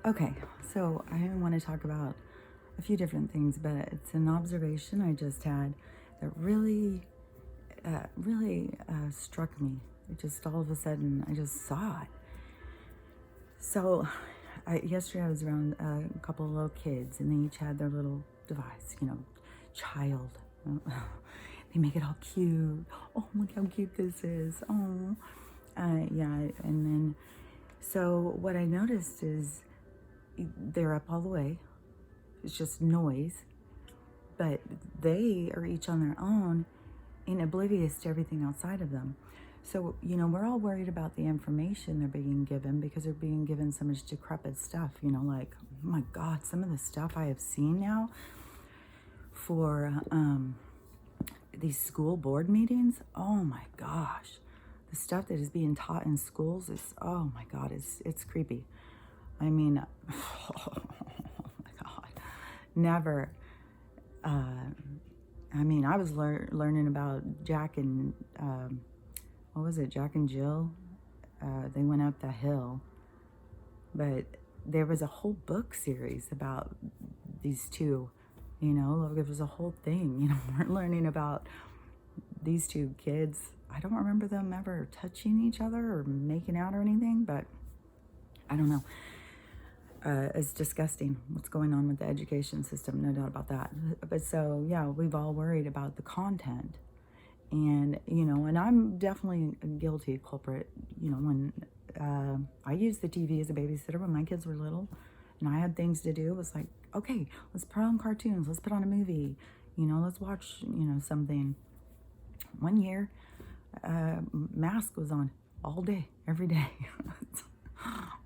Okay, so I want to talk about a few different things, but it's an observation I just had that really struck me. It just all of a sudden, I just saw it. So, yesterday I was around a couple of little kids, and they each had their little device, child. They make it all cute. Oh, look how cute this is. Oh, yeah. And then, so what I noticed is they're up all the way. It's just noise, but they are each on their own and oblivious to everything outside of them. So, we're all worried about the information they're being given because they're being given so much decrepit stuff, like, oh my God, some of the stuff I have seen now for these school board meetings. Oh my gosh. The stuff that is being taught in schools is, oh my God, it's creepy. I mean, oh my God, never. I was learning about Jack and, what was it, Jack and Jill? They went up the hill. But there was a whole book series about these two, there was a whole thing, we're learning about these two kids. I don't remember them ever touching each other or making out or anything, but I don't know. It's disgusting what's going on with the education system, no doubt about that. But so, yeah, we've all worried about the content. And, and I'm definitely a guilty culprit, when I used the TV as a babysitter when my kids were little and I had things to do. It was like, okay, let's put on cartoons, let's put on a movie, let's watch, something. One year, Mask was on all day, every day.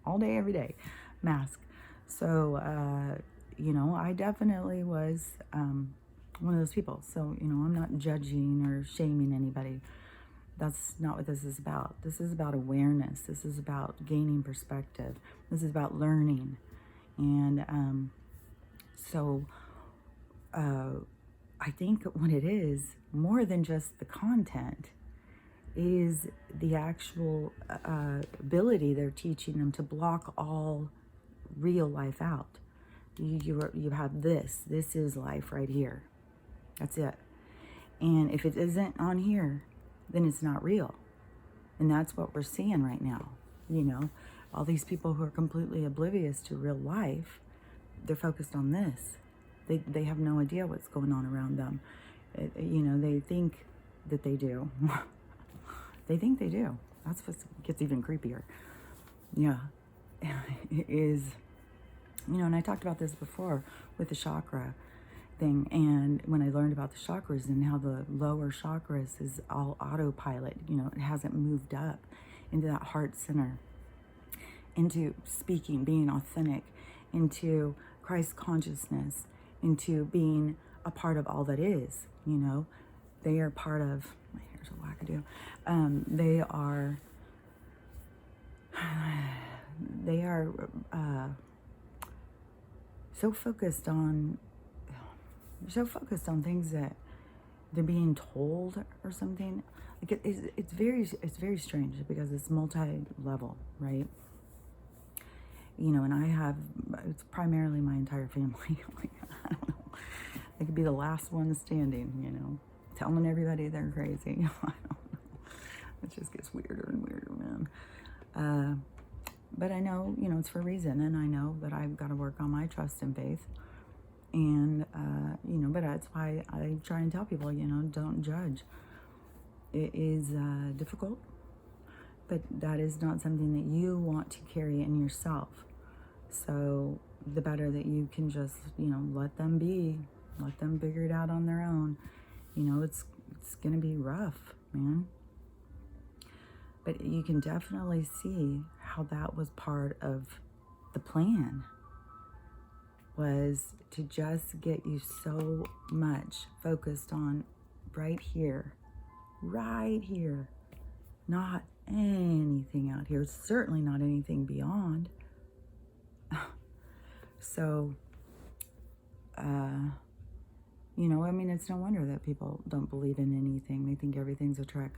All day, every day, Mask. So, I definitely was one of those people. So, I'm not judging or shaming anybody. That's not what this is about. This is about awareness. This is about gaining perspective. This is about learning. And so I think what it is, more than just the content, is the actual ability they're teaching them to block all real life out. You have this. This is life right here. That's it. And if it isn't on here, then it's not real. And that's what we're seeing right now. All these people who are completely oblivious to real life, they're focused on this. They have no idea what's going on around them. They think that they do. They think they do. That's what gets even creepier. Yeah. It is, and I talked about this before with the chakra thing, and when I learned about the chakras and how the lower chakras is all autopilot, it hasn't moved up into that heart center, into speaking, being authentic, into Christ consciousness, into being a part of all that is. They are part of, here's a wackadoo, they are so focused on things that they're being told or something. Like it's very strange because it's multi-level, right? And it's primarily my entire family. Like, I don't know. I could be the last one standing, telling everybody they're crazy. I don't know. It just gets weirder and weirder, man. But I know, it's for a reason, and I know that I've got to work on my trust and faith. And, but that's why I try and tell people, don't judge. It is difficult, but that is not something that you want to carry in yourself. So the better that you can just, let them be, let them figure it out on their own. It's going to be rough, man. But you can definitely see how that was part of the plan, was to just get you so much focused on right here, not anything out here, certainly not anything beyond. So, it's no wonder that people don't believe in anything. They think everything's a trick.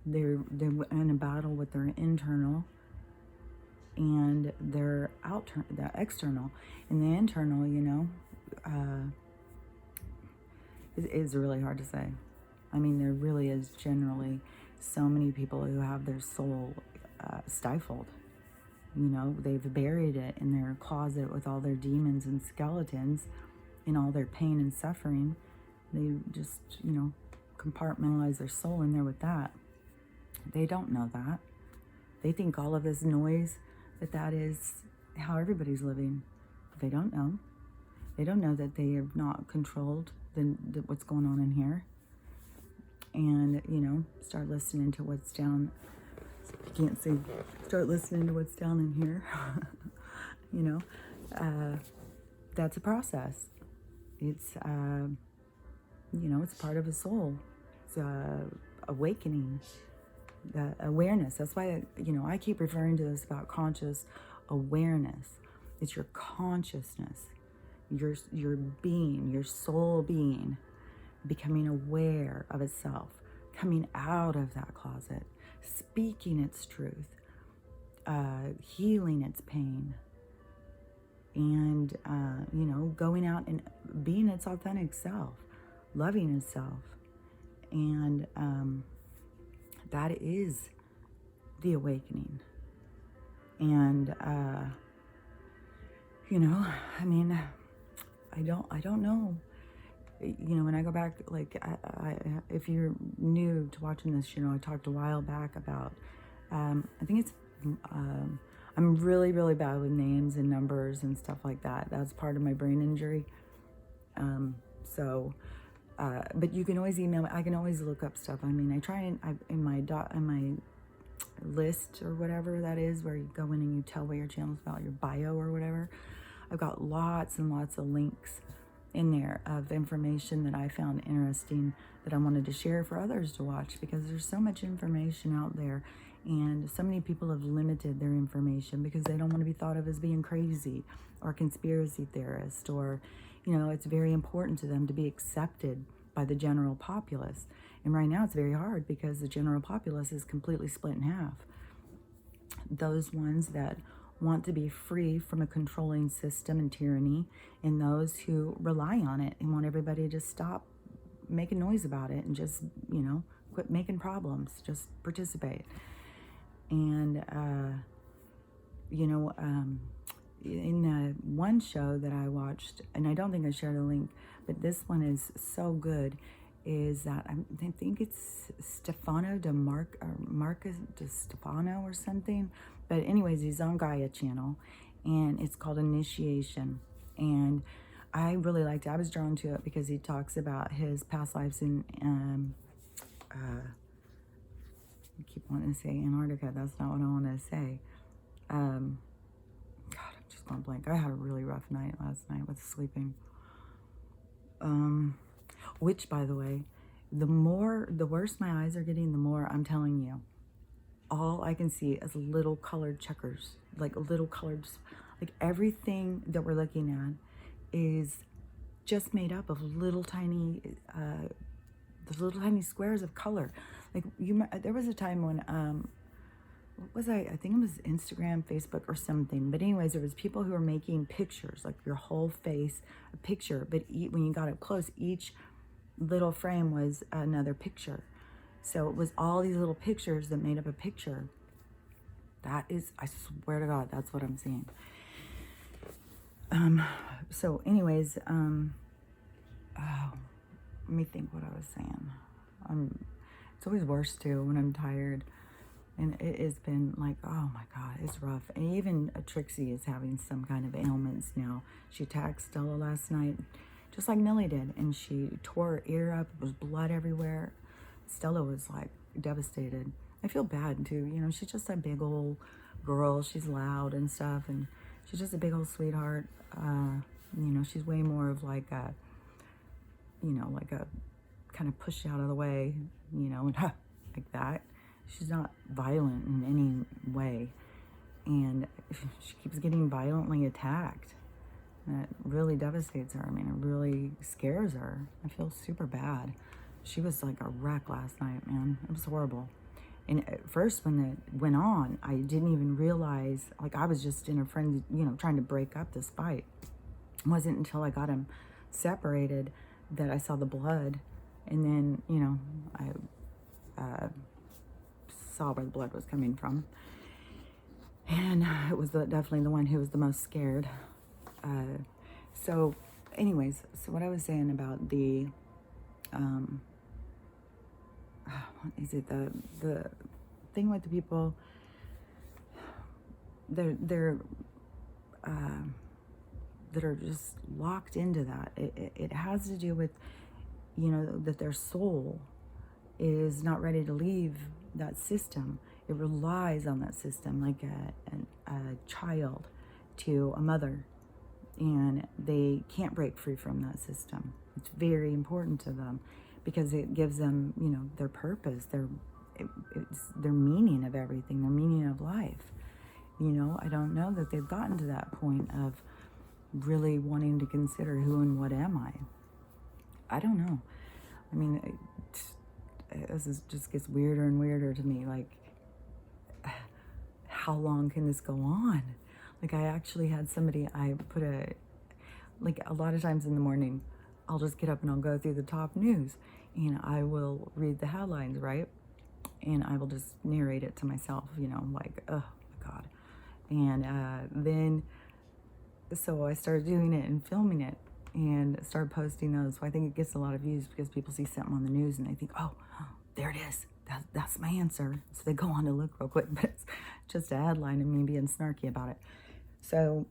They're in a battle with their internal, and and they're the external. And the internal, you know, is really hard to say. I mean, there really is generally so many people who have their soul stifled. You know, they've buried it in their closet with all their demons and skeletons and all their pain and suffering. They just, you know, compartmentalize their soul in there with that. They don't know that. They think all of this noise, that is how everybody's living. They don't know. They don't know that they have not controlled what's going on in here. And, you know, start listening to what's down. You can't see. Start listening to what's down in here. You know, that's a process. It's, you know, it's part of a soul. It's awakening, the awareness. That's why, you know, I keep referring to this about conscious awareness. It's your consciousness, your being, your soul being, becoming aware of itself, coming out of that closet, speaking its truth, healing its pain, and, you know, going out and being its authentic self, loving itself. And that is the awakening. And, you know, I mean, I don't know. You know, when I go back, like, if you're new to watching this, you know, I talked a while back about, I think it's, I'm really, really bad with names and numbers and stuff like that. That's part of my brain injury. But you can always email me. I can always look up stuff. I mean, I try and in my list or whatever that is, where you go in and you tell what your channel's about, your bio or whatever. I've got lots and lots of links in there of information that I found interesting that I wanted to share for others to watch, because there's so much information out there, and so many people have limited their information because they don't want to be thought of as being crazy or conspiracy theorist, or, you know, it's very important to them to be accepted by the general populace. And right now it's very hard because the general populace is completely split in half. Those ones that want to be free from a controlling system and tyranny, and those who rely on it and want everybody to stop making noise about it and just, you know, quit making problems, just participate. And, you know, in one show that I watched, and I don't think I shared a link, but this one is so good, is that I think it's Marcus de Stefano or something. But anyways, he's on Gaia channel, and it's called Initiation. And I really liked it. I was drawn to it because he talks about his past lives in, I keep wanting to say Antarctica. That's not what I want to say. God, I'm just going blank. I had a really rough night last night with sleeping. Which, by the way, the worse my eyes are getting, the more I'm telling you, all I can see is little colored checkers, like little colored, like everything that we're looking at is just made up of little tiny, squares of color. Like there was a time when, what was I think it was Instagram, Facebook or something. But anyways, there was people who were making pictures, like your whole face, a picture. But when you got up close, each little frame was another picture. So it was all these little pictures that made up a picture. That is, I swear to God, that's what I'm seeing. So anyways, let me think what I was saying. It's always worse too when I'm tired. And it has been like, oh my God, it's rough. And even Trixie is having some kind of ailments now. She attacked Stella last night, just like Nellie did. And she tore her ear up. There was blood everywhere. Stella was like devastated. I feel bad too. You know, she's just a big old girl. She's loud and stuff. And she's just a big old sweetheart. You know, she's way more of like a, you know, like a kind of push out of the way, you know, and like that. She's not violent in any way. And she keeps getting violently attacked. And it really devastates her. I mean, it really scares her. I feel super bad. She was like a wreck last night, man. It was horrible. And at first, when it went on, I didn't even realize, like, I was just in a friend, trying to break up this fight. It wasn't until I got him separated that I saw the blood. And then, I saw where the blood was coming from. And it was definitely the one who was the most scared. So anyways, so what I was saying about the, what is it, the thing with the people, they're that are just locked into that. It has to do with, that their soul is not ready to leave that system. It relies on that system like a child to a mother, and they can't break free from that system. It's very important to them because it gives them, their purpose, it's their meaning of everything, their meaning of life. I don't know that they've gotten to that point of really wanting to consider who and what am I. I don't know. I mean, this just gets weirder and weirder to me. Like, how long can this go on? Like, I actually had somebody, a lot of times in the morning, I'll just get up and I'll go through the top news and I will read the headlines, right? And I will just narrate it to myself, like, oh my God. And then, so I started doing it and filming it and started posting those. So I think it gets a lot of views because people see something on the news and they think, oh, there it is. That's my answer. So they go on to look real quick, but it's just a headline and me being snarky about it. So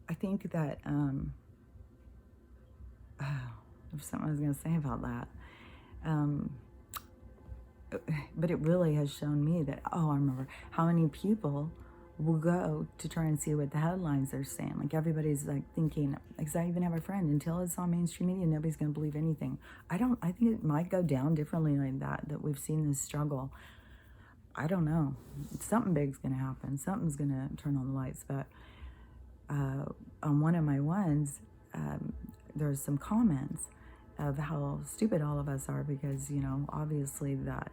I think that, there's something I was going to say about that. But it really has shown me that, I remember how many people will go to try and see what the headlines are saying. Like, everybody's like thinking, because I even have a friend, until it's on mainstream media, nobody's going to believe anything. I think it might go down differently like that we've seen this struggle. I don't know. Something big's going to happen. Something's going to turn on the lights. But on one of my ones, there's some comments of how stupid all of us are because, obviously that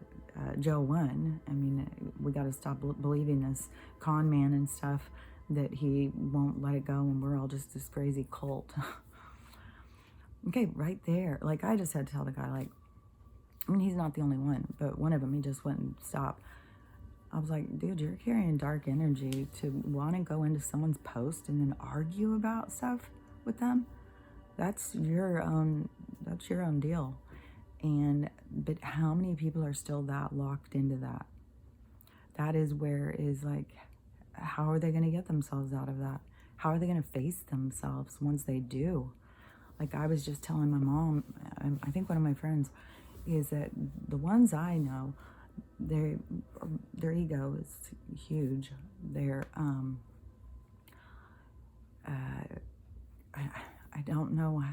Joe won. I mean, we got to stop believing this con man and stuff, that he won't let it go and we're all just this crazy cult. Okay, right there. Like, I just had to tell the guy, like, I mean, he's not the only one, but one of them, he just wouldn't stop. I was like, dude, you're carrying dark energy to want to go into someone's post and then argue about stuff with them. That's your own deal. But how many people are still that locked into that? That is where is like, how are they going to get themselves out of that? How are they going to face themselves once they do? Like, I was just telling my mom, I think one of my friends, is that the ones I know, their ego is huge. I don't know.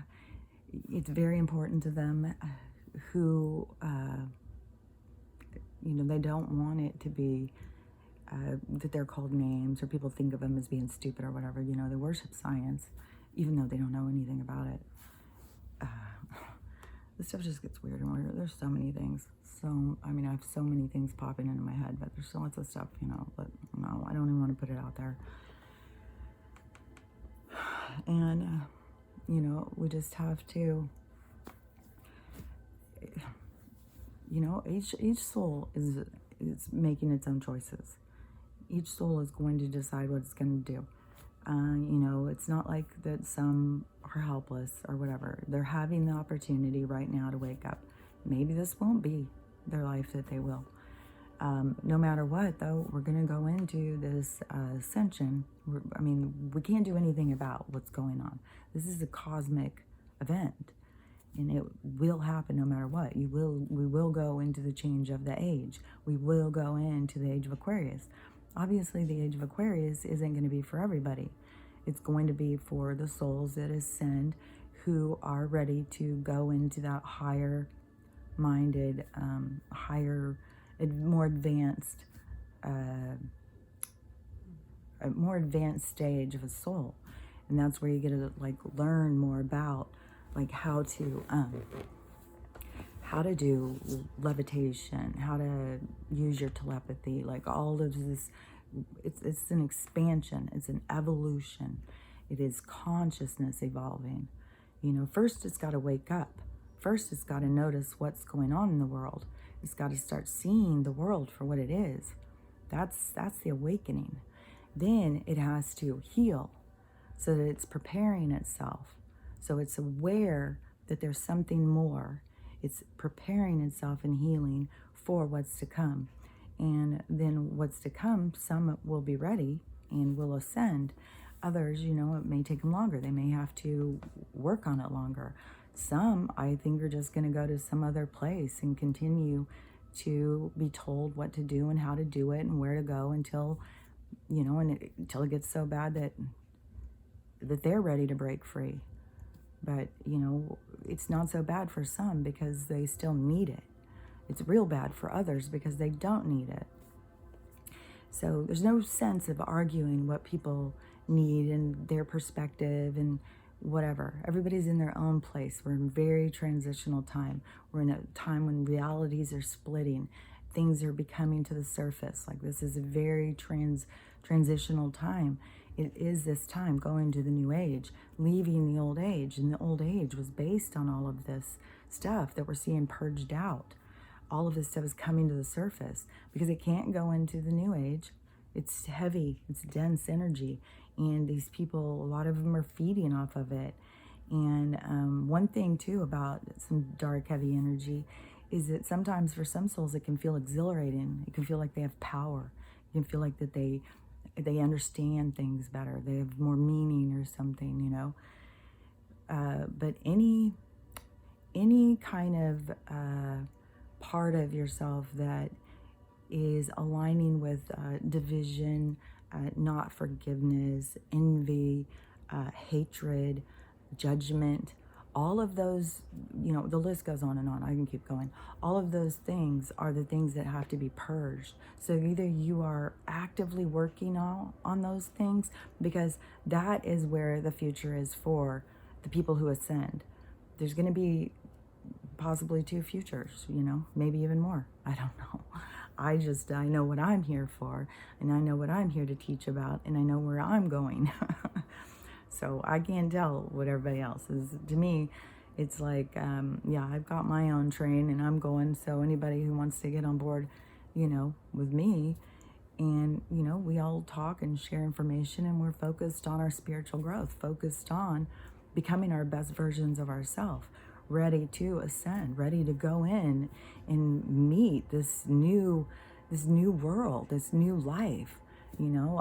It's very important to them who, they don't want it to be that they're called names or people think of them as being stupid or whatever. They worship science, even though they don't know anything about it. This stuff just gets weirder and weirder. There's so many things. I have so many things popping into my head, but there's so lots of stuff, but no, I don't even want to put it out there. And, we just have to, each soul is making its own choices. Each soul is going to decide what it's going to do. It's not like that some are helpless or whatever. They're having the opportunity right now to wake up. Maybe this won't be their life that they will. No matter what, though, we're going to go into this ascension. We can't do anything about what's going on. This is a cosmic event, and it will happen no matter what. We will go into the change of the age. We will go into the age of Aquarius. Obviously, the age of Aquarius isn't going to be for everybody. It's going to be for the souls that ascend, who are ready to go into that higher-minded, more advanced stage of a soul. And that's where you get to learn more about how how to do levitation, how to use your telepathy, like all of this. It's an expansion, it's an evolution, it is consciousness evolving. First it's got to wake up. First it's got to notice what's going on in the world. It's got to start seeing the world for what it is. That's the awakening. Then it has to heal so that it's preparing itself. So it's aware that there's something more. It's preparing itself and healing for what's to come. And then what's to come, some will be ready and will ascend. Others, it may take them longer. They may have to work on it longer. Some, I think, are just going to go to some other place and continue to be told what to do and how to do it and where to go until, until it gets so bad that they're ready to break free. But, it's not so bad for some because they still need it. It's real bad for others because they don't need it. So there's no sense of arguing what people need and their perspective and whatever. Everybody's in their own place. We're in very transitional time. We're in a time when realities are splitting. Things are becoming to the surface. Like, this is a very transitional time. It is this time going to the new age, leaving the old age. And the old age was based on all of this stuff that we're seeing purged out. All of this stuff is coming to the surface because it can't go into the new age. It's heavy, it's dense energy, and these people, a lot of them are feeding off of it. And one thing too about some dark, heavy energy is that sometimes for some souls it can feel exhilarating. It can feel like they have power. It can feel like that they understand things better. They have more meaning or something, But any kind of part of yourself that is aligning with division, not forgiveness, envy, hatred, judgment, all of those, the list goes on and on. I can keep going. All of those things are the things that have to be purged. So either you are actively working on those things, because that is where the future is for the people who ascend. There's going to be possibly 2 futures, maybe even more. I don't know. I know what I'm here for, and I know what I'm here to teach about, and I know where I'm going. So I can't tell what everybody else is. To me, it's like, I've got my own train and I'm going. So anybody who wants to get on board, with me, and, we all talk and share information, and we're focused on our spiritual growth, focused on becoming our best versions of ourselves, ready to ascend, ready to go in and meet this new world, this new life.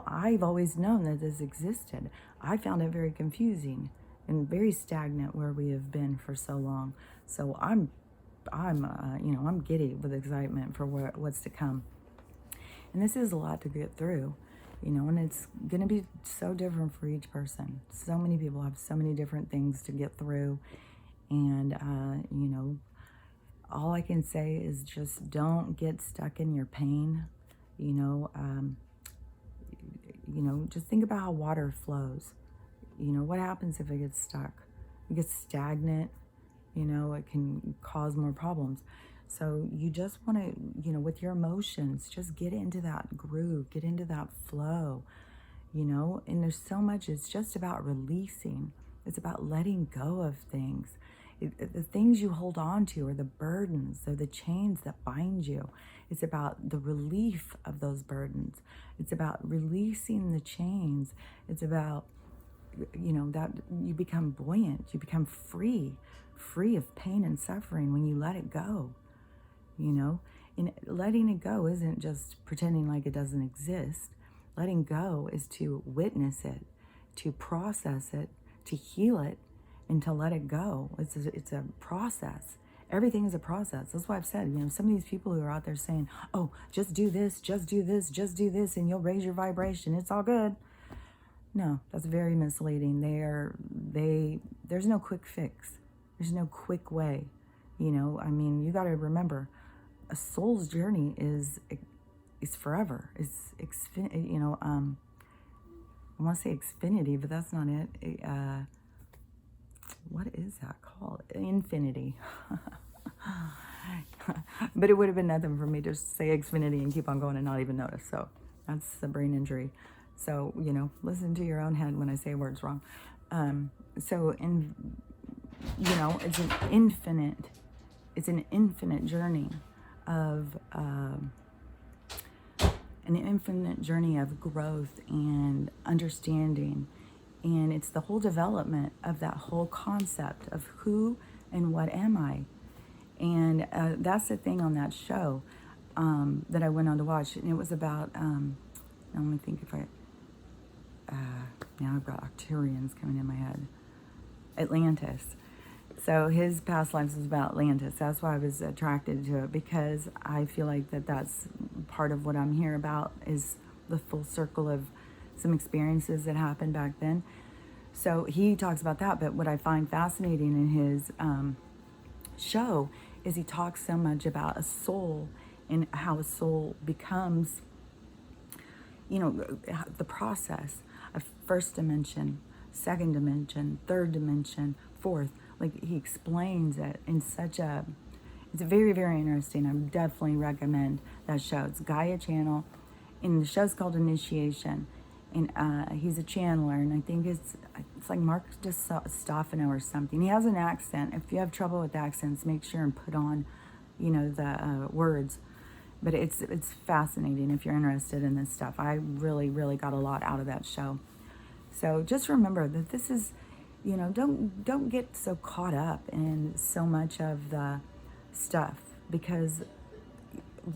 I've always known that this existed. I found it very confusing and very stagnant where we have been for so long. So I'm giddy with excitement for what's to come. And this is a lot to get through, and it's going to be so different for each person. So many people have so many different things to get through. And, all I can say is just don't get stuck in your pain. Just think about how water flows. What happens if it gets stuck? It gets stagnant. It can cause more problems. So you just want to, with your emotions, just get into that groove, get into that flow, and there's so much. It's just about releasing. It's about letting go of things. The things you hold on to are the burdens, they're the chains that bind you. It's about the relief of those burdens. It's about releasing the chains. It's about, that you become buoyant, you become free of pain and suffering when you let it go, And letting it go isn't just pretending like it doesn't exist. Letting go is to witness it, to process it, to heal it, and to let it go. It's a process. Everything is a process. That's why I've said, some of these people who are out there saying, oh, just do this, just do this, just do this, and you'll raise your vibration. It's all good. No, that's very misleading. There's no quick fix. There's no quick way. You got to remember, a soul's journey is forever. It's I want to say Xfinity, but that's not it. What is that called? Infinity. But it would have been nothing for me to say Xfinity and keep on going and not even notice. So that's a brain injury. So, listen to your own head when I say words wrong. It's an infinite journey of, growth and understanding. And it's the whole development of that whole concept of who and what am I. And that's the thing on that show that I went on to watch. And it was about, let me think if now I've got Arcturians coming in my head. Atlantis. So his past lives was about Atlantis. That's why I was attracted to it, because I feel like that's part of what I'm here about, is the full circle of some experiences that happened back then. So he talks about that, but what I find fascinating in his show is he talks so much about a soul and how a soul becomes, the process of first dimension, second dimension, third dimension, fourth. Like, he explains it in it's very, very interesting. I would definitely recommend that show. It's Gaia Channel, and the show's called Initiation. And he's a channeler, and I think it's like Mark Stefano or something. He has an accent. If you have trouble with accents, make sure and put on, the words. But it's fascinating if you're interested in this stuff. I really, really got a lot out of that show. So just remember that this is, don't get so caught up in so much of the stuff, because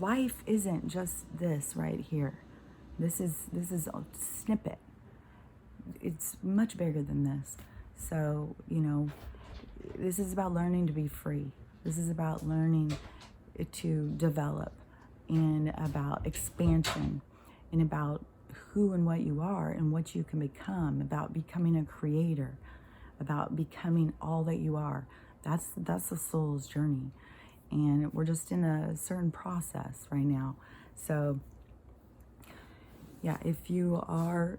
life isn't just this right here. This is a snippet. It's much bigger than this. So, this is about learning to be free. This is about learning to develop, and about expansion, and about who and what you are and what you can become, about becoming a creator, about becoming all that you are. That's the soul's journey. And we're just in a certain process right now. So yeah, if you are,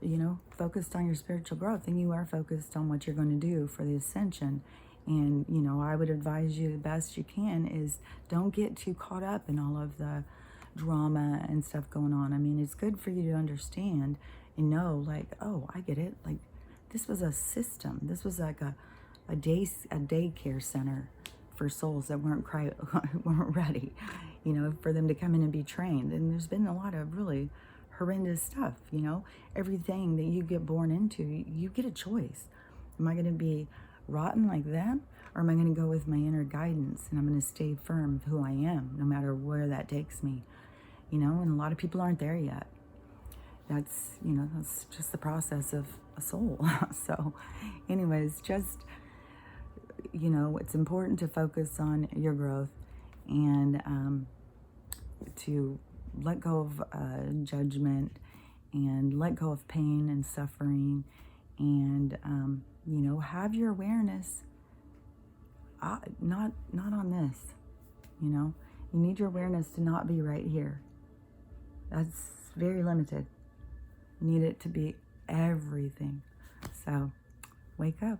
focused on your spiritual growth, then you are focused on what you're going to do for the ascension. And, I would advise you the best you can is don't get too caught up in all of the drama and stuff going on. I mean, it's good for you to understand and know, like, oh, I get it. Like, this was a system. This was like a daycare center for souls that weren't ready, for them to come in and be trained. And there's been a lot of really horrendous stuff, everything that you get born into, you get a choice. Am I going to be rotten like them, or am I going to go with my inner guidance, and I'm going to stay firm of who I am, no matter where that takes me, and a lot of people aren't there yet. That's just the process of a soul. So anyways, just, it's important to focus on your growth, and to let go of judgment, and let go of pain and suffering, and have your awareness not on this. You need your awareness to not be right here. That's very limited. You need it to be everything. So wake up.